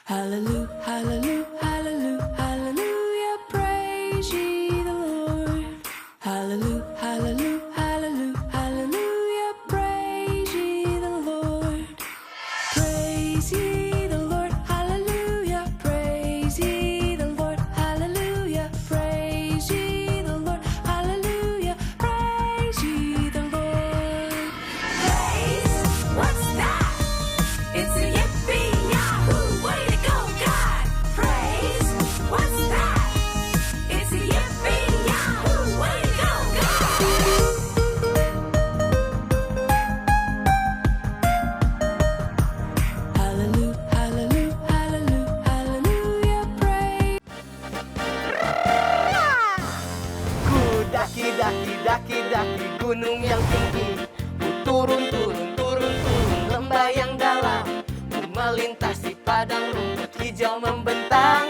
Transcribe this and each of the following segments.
Hallelujah, hallelujah, hallelujah, hallelujah, praise ye the Lord. Hallelujah, hallelujah, hallelujah, hallelujah, praise ye the Lord. Praise ye the Lord, hallelujah, praise ye the Lord, hallelujah, praise ye the Lord, hallelujah, praise ye the Lord. Praise, what's that? It's a yippee yahoo, way to go, God! Praise, what's that? It's a yippee yahoo, way to go, God! Hallelujah, hallelujah, hallelujah, hallelujah, praise. Ku daki gunung yang tinggi. Ku turun lembah yang dalam. Ku melintasi padang rumput hijau membentang.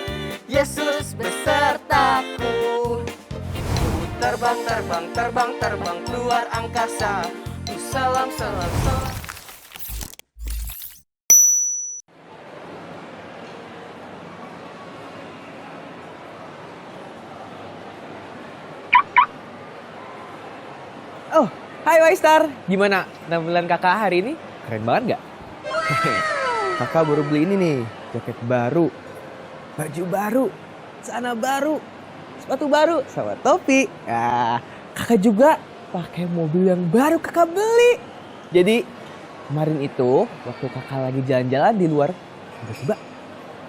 Yesus besertaku. Ku terbang keluar angkasa. Ku salam. Oh, hai Waistar. Gimana penampilan kakak hari ini? Keren banget nggak? Kakak baru beli ini nih, jaket baru, baju baru, celana baru, sepatu baru, sama topi. Nah, kakak juga pakai mobil yang baru kakak beli. Jadi kemarin itu waktu kakak lagi jalan-jalan di luar, tiba-tiba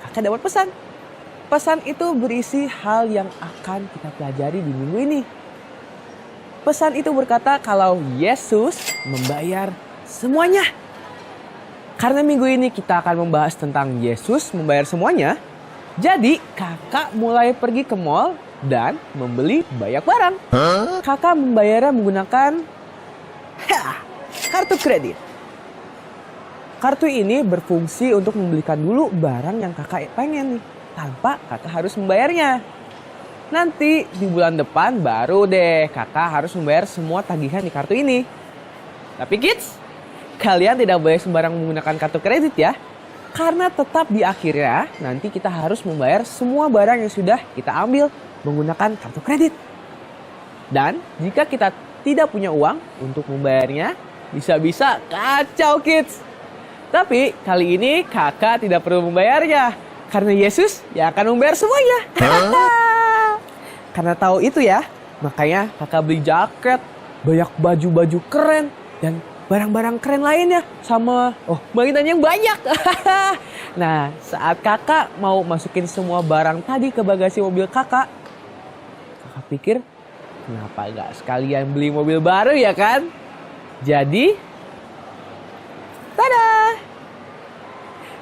kakak dapat pesan. Pesan itu berisi hal yang akan kita pelajari di minggu ini. Pesan itu berkata kalau Yesus membayar semuanya. Karena minggu ini kita akan membahas tentang Yesus membayar semuanya. Jadi kakak mulai pergi ke mall dan membeli banyak barang. Kakak membayarnya menggunakan kartu kredit. Kartu ini berfungsi untuk membelikan dulu barang yang kakak pengen nih. Tanpa kakak harus membayarnya. Nanti di bulan depan baru deh kakak harus membayar semua tagihan di kartu ini. Tapi kids, kalian tidak boleh sembarang menggunakan kartu kredit ya. Karena tetap di akhirnya nanti kita harus membayar semua barang yang sudah kita ambil menggunakan kartu kredit. Dan jika kita tidak punya uang untuk membayarnya, bisa-bisa kacau kids. Tapi kali ini kakak tidak perlu membayarnya. Karena Yesus yang akan membayar semuanya. Karena tahu itu ya, makanya kakak beli jaket, banyak baju-baju keren, dan barang-barang keren lainnya. Sama mainan yang banyak. Nah, saat kakak mau masukin semua barang tadi ke bagasi mobil kakak pikir, kenapa gak sekalian beli mobil baru ya kan? Jadi, tada!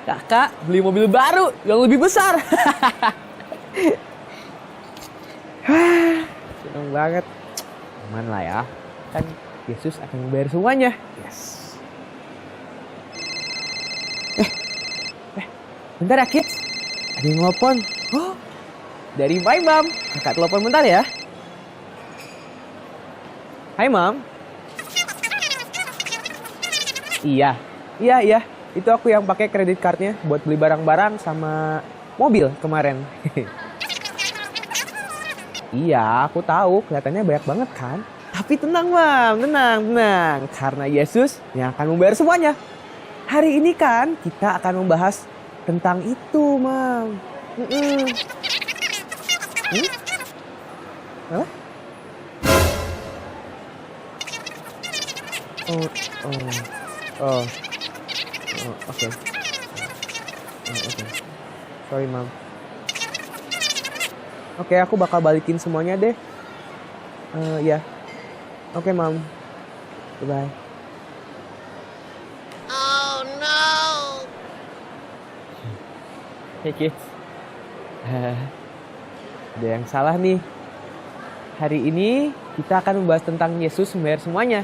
Kakak beli mobil baru yang lebih besar. Seneng banget. Aman lah ya. Kan Yesus akan membayar semuanya. Yes. Bentar ya kids. Ada yang nelfon. Oh, dari my mom. Kakak telepon bentar ya. Hai mom. Iya. Itu aku yang pakai kredit cardnya buat beli barang-barang sama mobil kemarin. Iya, aku tahu kelihatannya banyak banget kan. Tapi tenang, Mam, tenang. Karena Yesus yang akan membayar semuanya. Hari ini kan kita akan membahas tentang itu, Mam. Apa? Oke. Sorry, Mam. Oke, aku bakal balikin semuanya deh. Ya. Oke, Mam. Bye-bye. Oh no. Hey kids. Ada yang salah nih. Hari ini kita akan membahas tentang Yesus membayar semuanya.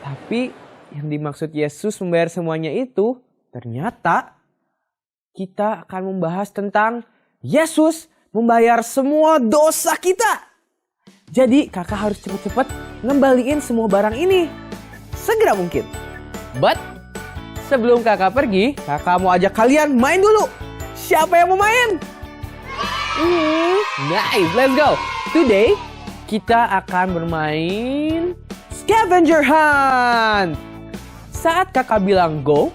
Tapi yang dimaksud Yesus membayar semuanya itu ternyata kita akan membahas tentang Yesus membayar semua dosa kita. Jadi kakak harus cepet-cepet ngembaliin semua barang ini. Segera mungkin. But sebelum kakak pergi, kakak mau ajak kalian main dulu. siapa yang mau main? Nice, let's go. Today, kita akan bermain Scavenger Hunt. Saat kakak bilang go,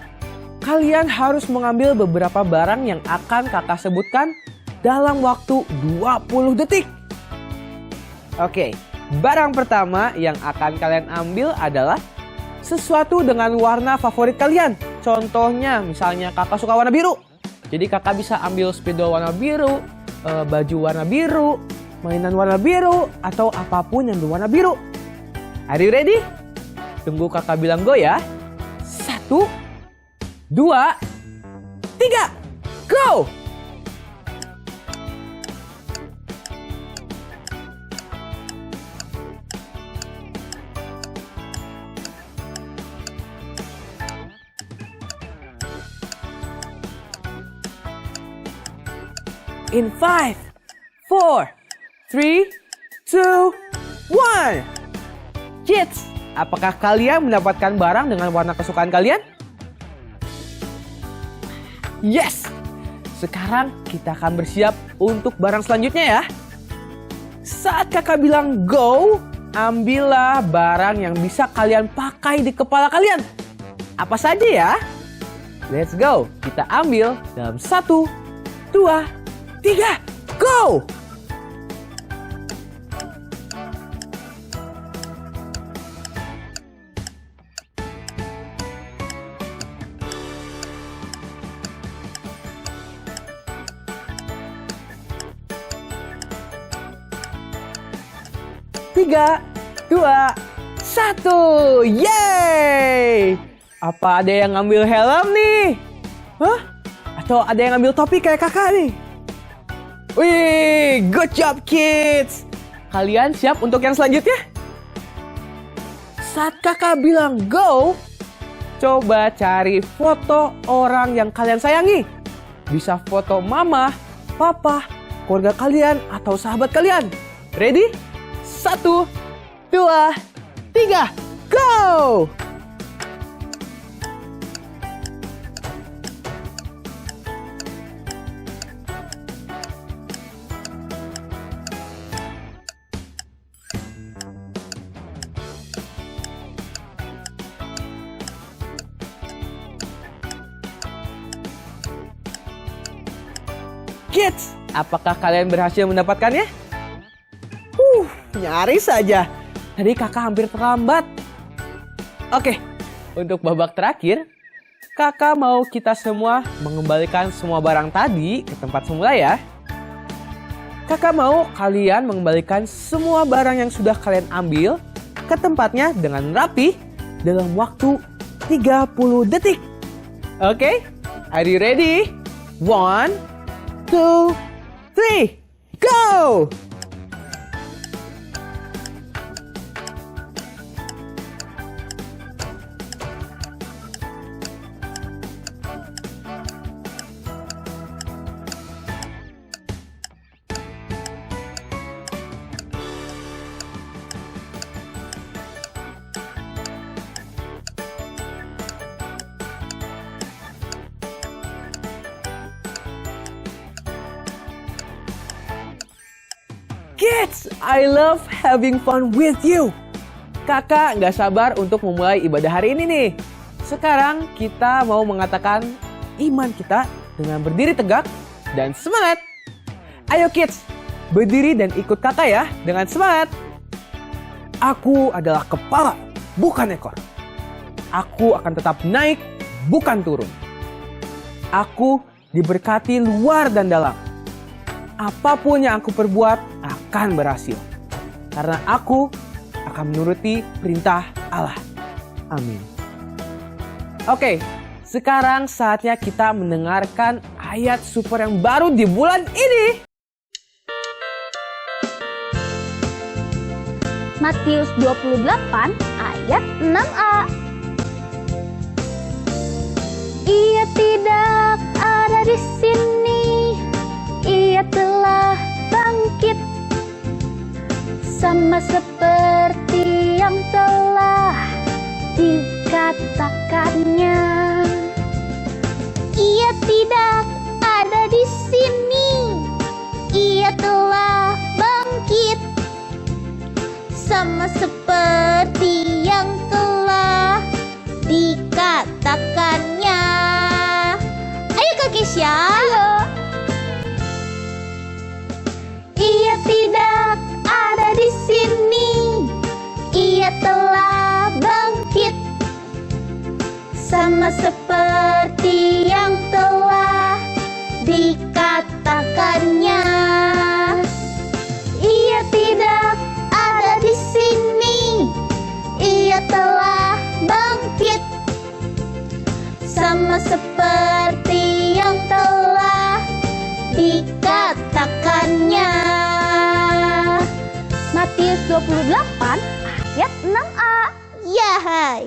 kalian harus mengambil beberapa barang yang akan kakak sebutkan dalam waktu 20 detik. Oke, barang pertama yang akan kalian ambil adalah sesuatu dengan warna favorit kalian. Contohnya, misalnya kakak suka warna biru. Jadi kakak bisa ambil spidol warna biru, baju warna biru, mainan warna biru, atau apapun yang berwarna biru. Are you ready? Tunggu kakak bilang go ya. 1, 2, 3, go! In 5, 4, 3, 2, 1. Kids, apakah kalian mendapatkan barang dengan warna kesukaan kalian? Yes! Sekarang kita akan bersiap untuk barang selanjutnya ya. Saat kakak bilang go, ambillah barang yang bisa kalian pakai di kepala kalian. Apa saja ya? Let's go. Kita ambil dalam 1, 2, 3, go! Tiga, 2, 1, yeay! Apa ada yang ngambil helm nih? Hah? Atau ada yang ngambil topi kayak kakak nih? Wih, good job kids! Kalian siap untuk yang selanjutnya? Saat kakak bilang go, coba cari foto orang yang kalian sayangi. Bisa foto mama, papa, keluarga kalian, atau sahabat kalian. Ready? 1, 2, 3, go! Kids, apakah kalian berhasil mendapatkannya? Nyaris saja. Tadi kakak hampir terlambat. Oke, untuk babak terakhir, kakak mau kita semua mengembalikan semua barang tadi ke tempat semula ya. Kakak mau kalian mengembalikan semua barang yang sudah kalian ambil ke tempatnya dengan rapi dalam waktu 30 detik. Oke, are you ready? 1, 2, 3, go! Kids, I love having fun with you. Kakak nggak sabar untuk memulai ibadah hari ini nih. Sekarang kita mau mengatakan iman kita dengan berdiri tegak dan semangat. Ayo kids, berdiri dan ikut kakak ya dengan semangat. Aku adalah kepala, bukan ekor. Aku akan tetap naik, bukan turun. Aku diberkati luar dan dalam. Apapun yang aku perbuat akan berhasil. Karena aku akan menuruti perintah Allah. Amin. Oke, sekarang saatnya kita mendengarkan ayat super yang baru di bulan ini. Matius 28 ayat 6a. Ia tidak ada di sini. Ia telah bangkit, sama seperti yang telah dikatakannya. Ia tidak ada di sama seperti yang telah dikatakannya. Ia tidak ada di sini, ia telah bangkit, sama seperti yang telah dikatakannya. Matius 28 ayat 6a. Yahai.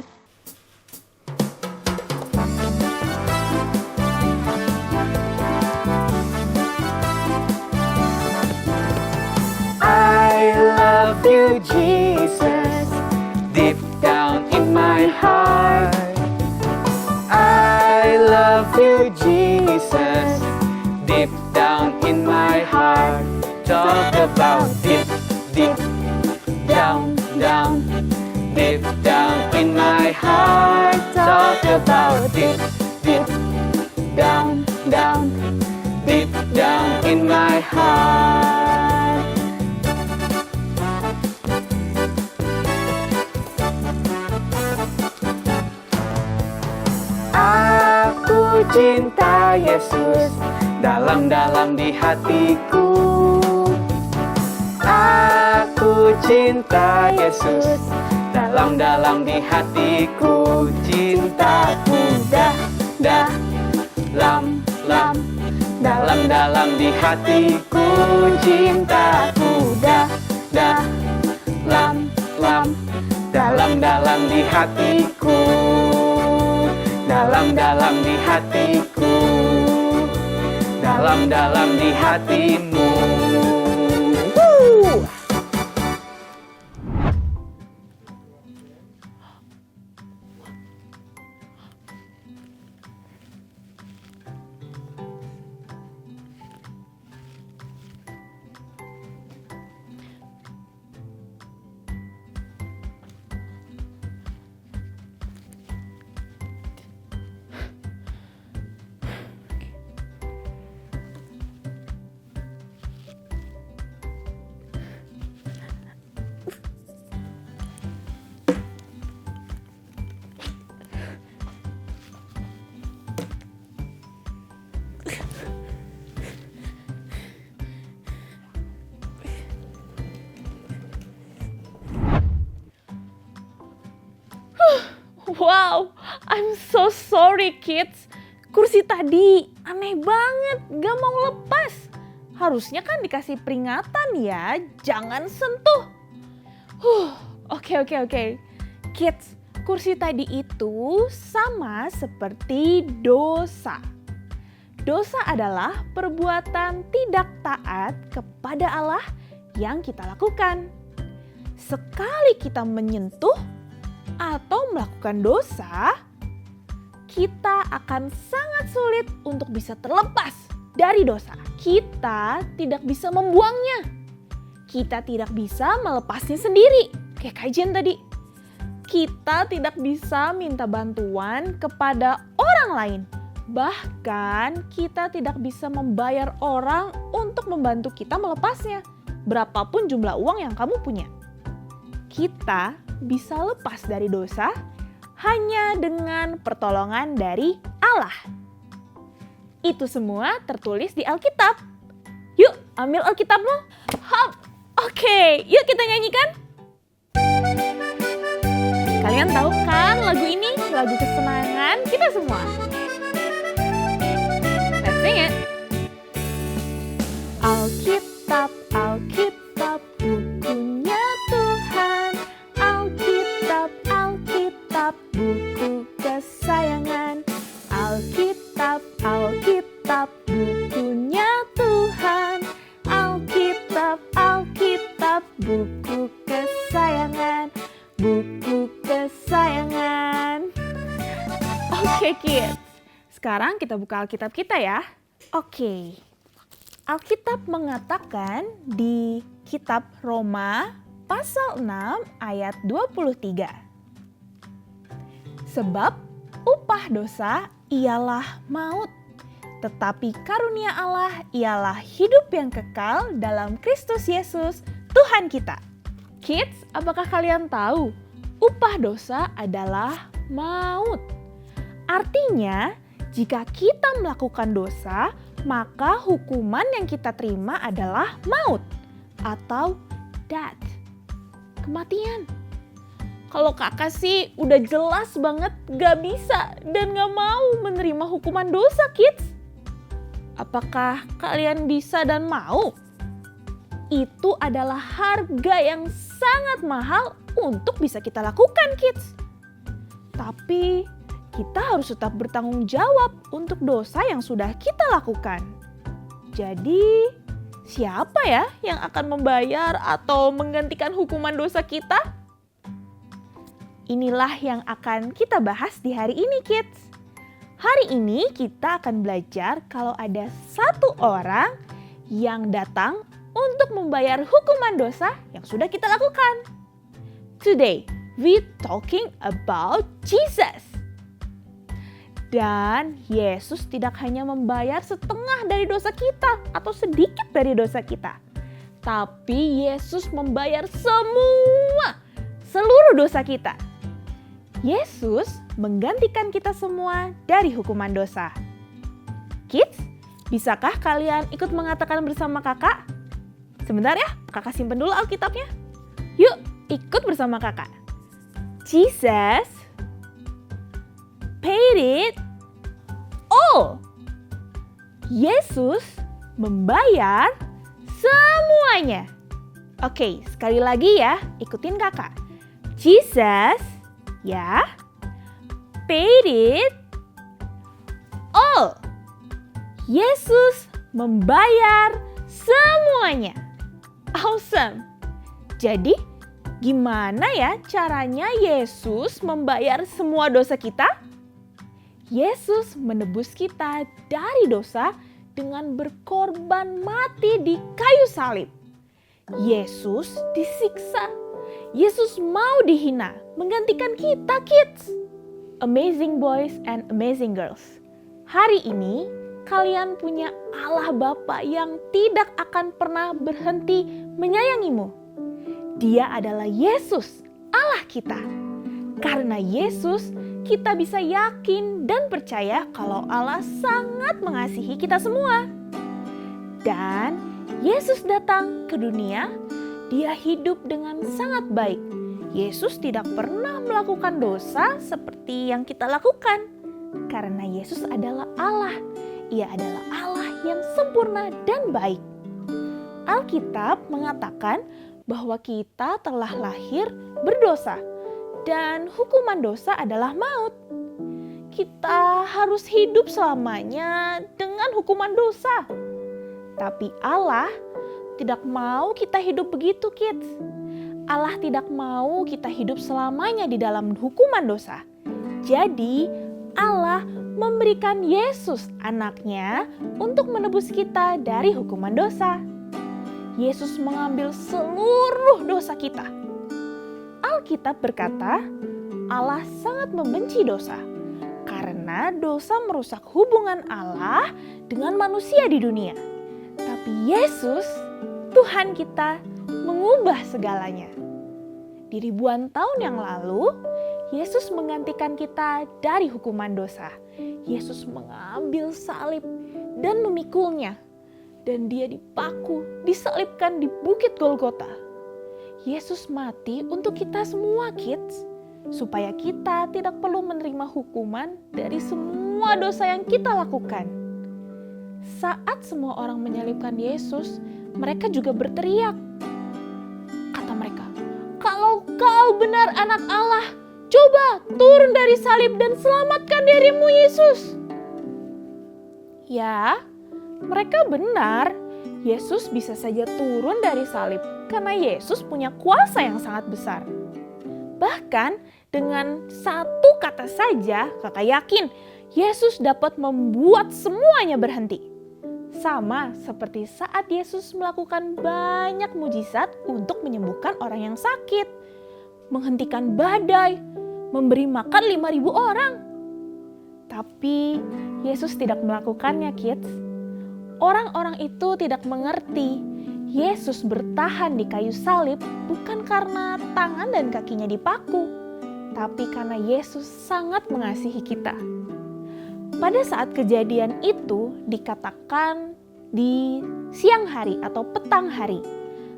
I love you, Jesus, deep down in my heart. I love you, Jesus, deep down in my heart. Talk about deep, deep, down, down, deep down in my heart. Talk about deep, deep, down, down, deep down in my heart. Aku cinta Yesus dalam-dalam di hatiku. Aku cinta Yesus dalam-dalam di hatiku. Cintaku dalam dalam di hatiku. Cintaku dalam di hatiku. Dalam di hatiku, dalam di hatimu. Woo! Wow, I'm so sorry kids. Kursi tadi aneh banget, gak mau lepas. Harusnya kan dikasih peringatan ya, jangan sentuh. Oke. Kids, kursi tadi itu sama seperti dosa. Dosa adalah perbuatan tidak taat kepada Allah yang kita lakukan. Sekali kita menyentuh atau melakukan dosa, kita akan sangat sulit untuk bisa terlepas dari dosa. Kita tidak bisa membuangnya. Kita tidak bisa melepasnya sendiri, kayak kajian tadi. Kita tidak bisa minta bantuan kepada orang lain. Bahkan kita tidak bisa membayar orang untuk membantu kita melepasnya, berapapun jumlah uang yang kamu punya. Kita bisa lepas dari dosa hanya dengan pertolongan dari Allah. Itu semua tertulis di Alkitab. Yuk, ambil Alkitabmu. Hop. Oke, yuk kita nyanyikan. Kalian tahu kan lagu ini? Lagu kesenangan kita semua. Let's sing it. Alkitab, Alkitab, bukunya Tuhan. Alkitab, Alkitab, buku kesayangan. Alkitab, Alkitab, bukunya Tuhan. Alkitab, Alkitab, buku kesayangan. Buku kesayangan. Oke kids, sekarang kita buka Alkitab kita ya. Oke, Alkitab mengatakan di kitab Roma pasal 6 ayat 23. Sebab upah dosa ialah maut, tetapi karunia Allah ialah hidup yang kekal dalam Kristus Yesus Tuhan kita. Kids, apakah kalian tahu upah dosa adalah maut? Artinya, jika kita melakukan dosa, maka hukuman yang kita terima adalah maut atau death, kematian. Kalau kakak sih udah jelas banget gak bisa dan gak mau menerima hukuman dosa, kids. Apakah kalian bisa dan mau? Itu adalah harga yang sangat mahal untuk bisa kita lakukan, kids. Tapi kita harus tetap bertanggung jawab untuk dosa yang sudah kita lakukan. Jadi, siapa ya yang akan membayar atau menggantikan hukuman dosa kita? Inilah yang akan kita bahas di hari ini, kids. Hari ini kita akan belajar kalau ada satu orang yang datang untuk membayar hukuman dosa yang sudah kita lakukan. Today, we talking about Jesus. Dan Yesus tidak hanya membayar setengah dari dosa kita atau sedikit dari dosa kita. Tapi Yesus membayar seluruh dosa kita. Yesus menggantikan kita semua dari hukuman dosa. Kids, bisakah kalian ikut mengatakan bersama kakak? Sebentar ya, kakak simpen dulu Alkitabnya. Yuk, ikut bersama kakak. Jesus paid it all. Yesus membayar semuanya. Oke, sekali lagi ya, ikutin kakak. Jesus, ya, paid it all. Yesus membayar semuanya. Awesome. Jadi, gimana ya caranya Yesus membayar semua dosa kita? Yesus menebus kita dari dosa dengan berkorban mati di kayu salib. Yesus disiksa. Yesus mau dihina, menggantikan kita, kids. Amazing boys and amazing girls. Hari ini kalian punya Allah Bapa yang tidak akan pernah berhenti menyayangimu. Dia adalah Yesus, Allah kita. Karena Yesus, kita bisa yakin dan percaya kalau Allah sangat mengasihi kita semua. Dan Yesus datang ke dunia, dia hidup dengan sangat baik. Yesus tidak pernah melakukan dosa seperti yang kita lakukan. Karena Yesus adalah Allah. Ia adalah Allah yang sempurna dan baik. Alkitab mengatakan bahwa kita telah lahir berdosa dan hukuman dosa adalah maut. Kita harus hidup selamanya dengan hukuman dosa. Tapi Allah tidak mau kita hidup begitu, kids. Allah tidak mau kita hidup selamanya di dalam hukuman dosa. Jadi Allah memberikan Yesus anaknya untuk menebus kita dari hukuman dosa. Yesus mengambil seluruh dosa kita. Alkitab berkata, Allah sangat membenci dosa karena dosa merusak hubungan Allah dengan manusia di dunia. Tapi Yesus, Tuhan kita, mengubah segalanya. Di ribuan tahun yang lalu, Yesus menggantikan kita dari hukuman dosa. Yesus mengambil salib dan memikulnya. Dan dia dipaku, disalibkan di Bukit Golgota. Yesus mati untuk kita semua, kids. Supaya kita tidak perlu menerima hukuman dari semua dosa yang kita lakukan. Saat semua orang menyalibkan Yesus, mereka juga berteriak. Kata mereka, "Kalau kau benar anak Allah, coba turun dari salib dan selamatkan dirimu, Yesus." Ya, mereka benar. Yesus bisa saja turun dari salib karena Yesus punya kuasa yang sangat besar. Bahkan dengan satu kata saja, kakak yakin Yesus dapat membuat semuanya berhenti. Sama seperti saat Yesus melakukan banyak mujizat untuk menyembuhkan orang yang sakit, menghentikan badai, memberi makan 5.000 orang. Tapi Yesus tidak melakukannya, kids. Orang-orang itu tidak mengerti Yesus bertahan di kayu salib bukan karena tangan dan kakinya dipaku, tapi karena Yesus sangat mengasihi kita. Pada saat kejadian itu dikatakan di siang hari atau petang hari.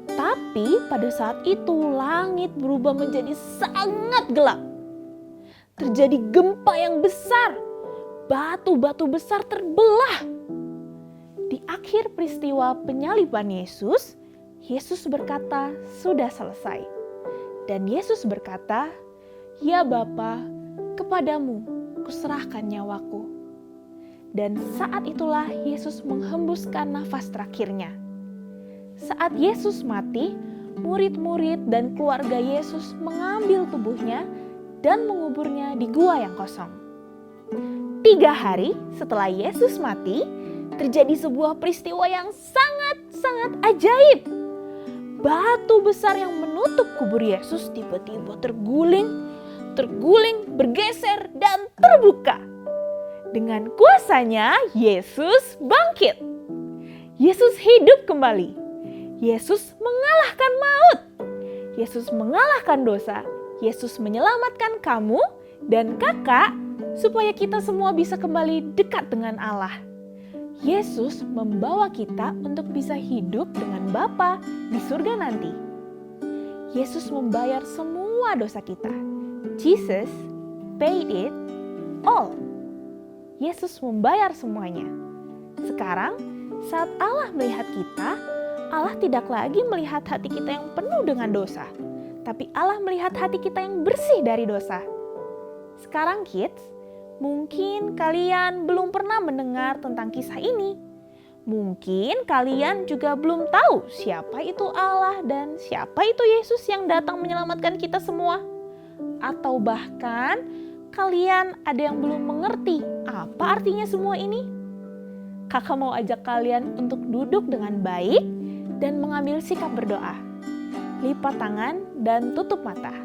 Tapi pada saat itu langit berubah menjadi sangat gelap. Terjadi gempa yang besar. Batu-batu besar terbelah. Di akhir peristiwa penyaliban Yesus, Yesus berkata, "Sudah selesai." Dan Yesus berkata, "Ya Bapa, kepadamu kuserahkan nyawaku." Dan saat itulah Yesus menghembuskan nafas terakhirnya. Saat Yesus mati, murid-murid dan keluarga Yesus mengambil tubuhnya dan menguburnya di gua yang kosong. 3 hari setelah Yesus mati, terjadi sebuah peristiwa yang sangat-sangat ajaib. Batu besar yang menutup kubur Yesus tiba-tiba terguling, bergeser, dan terbuka. Dengan kuasanya, Yesus bangkit. Yesus hidup kembali. Yesus mengalahkan maut. Yesus mengalahkan dosa. Yesus menyelamatkan kamu dan kakak supaya kita semua bisa kembali dekat dengan Allah. Yesus membawa kita untuk bisa hidup dengan Bapa di surga nanti. Yesus membayar semua dosa kita. Jesus paid it all. Yesus membayar semuanya. Sekarang, saat Allah melihat kita, Allah tidak lagi melihat hati kita yang penuh dengan dosa, tapi Allah melihat hati kita yang bersih dari dosa. Sekarang kids, mungkin kalian belum pernah mendengar tentang kisah ini. Mungkin kalian juga belum tahu siapa itu Allah dan siapa itu Yesus yang datang menyelamatkan kita semua. Atau bahkan kalian ada yang belum mengerti apa artinya semua ini. Kakak mau ajak kalian untuk duduk dengan baik dan mengambil sikap berdoa. Lipat tangan dan tutup mata.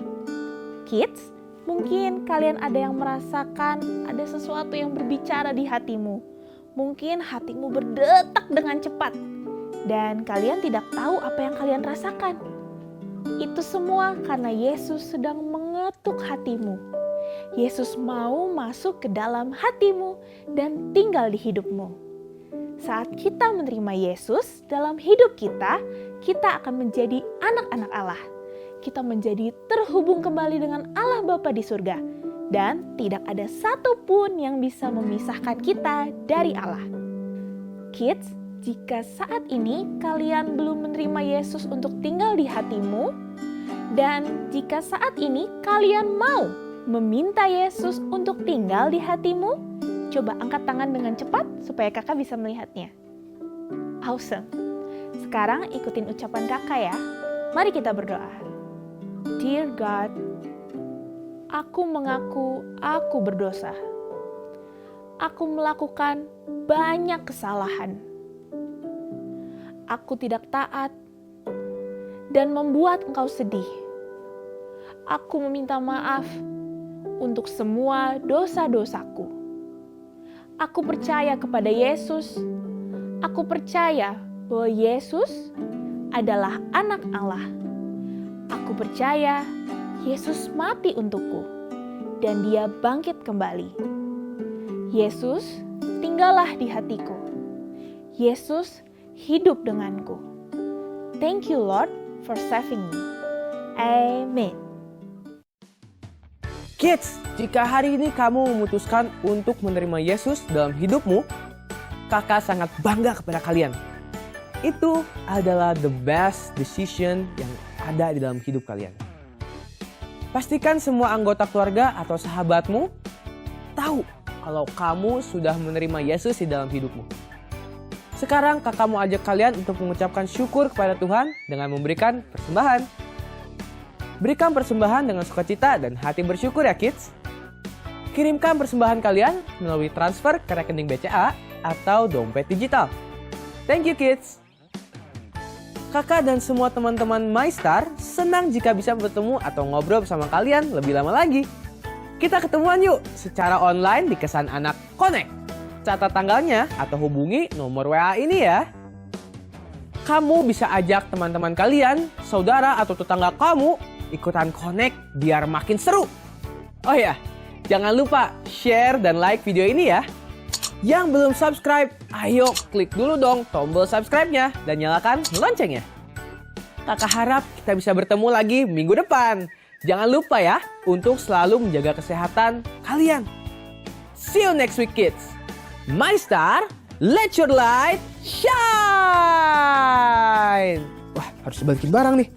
Kids, mungkin kalian ada yang merasakan ada sesuatu yang berbicara di hatimu. Mungkin hatimu berdetak dengan cepat dan kalian tidak tahu apa yang kalian rasakan. Itu semua karena Yesus sedang mengetuk hatimu. Yesus mau masuk ke dalam hatimu dan tinggal di hidupmu. Saat kita menerima Yesus dalam hidup kita, kita akan menjadi anak-anak Allah. Kita menjadi terhubung kembali dengan Allah Bapa di surga. Dan tidak ada satupun yang bisa memisahkan kita dari Allah. Kids, jika saat ini kalian belum menerima Yesus untuk tinggal di hatimu, dan jika saat ini kalian mau meminta Yesus untuk tinggal di hatimu, coba angkat tangan dengan cepat supaya kakak bisa melihatnya. Awesome. Sekarang ikutin ucapan kakak ya. Mari kita berdoa. Dear God, aku mengaku aku berdosa. Aku melakukan banyak kesalahan. Aku tidak taat dan membuat Engkau sedih. Aku meminta maaf untuk semua dosa-dosaku. Aku percaya kepada Yesus. Aku percaya bahwa Yesus adalah anak Allah. Aku percaya Yesus mati untukku dan Dia bangkit kembali. Yesus, tinggallah di hatiku. Yesus, hidup denganku. Thank you Lord for saving me. Amen. Kids, jika hari ini kamu memutuskan untuk menerima Yesus dalam hidupmu, kakak sangat bangga kepada kalian. Itu adalah the best decision yang ada di dalam hidup kalian. Pastikan semua anggota keluarga atau sahabatmu tahu kalau kamu sudah menerima Yesus di dalam hidupmu. Sekarang kakak mau ajak kalian untuk mengucapkan syukur kepada Tuhan dengan memberikan persembahan. Berikan persembahan dengan sukacita dan hati bersyukur ya kids. Kirimkan persembahan kalian melalui transfer ke rekening BCA atau dompet digital. Thank you kids. Kakak dan semua teman-teman MyStar senang jika bisa bertemu atau ngobrol bersama kalian lebih lama lagi. Kita ketemuan yuk secara online di Kesan Anak Connect. Catat tanggalnya atau hubungi nomor WA ini ya. Kamu bisa ajak teman-teman kalian, saudara atau tetangga kamu ikutan connect biar makin seru. Oh ya, jangan lupa share dan like video ini ya. Yang belum subscribe, ayo klik dulu dong tombol subscribe-nya dan nyalakan loncengnya. Kakak harap kita bisa bertemu lagi minggu depan. Jangan lupa ya untuk selalu menjaga kesehatan kalian. See you next week, kids. My Star, let your light shine. Wah, harus balikin barang nih.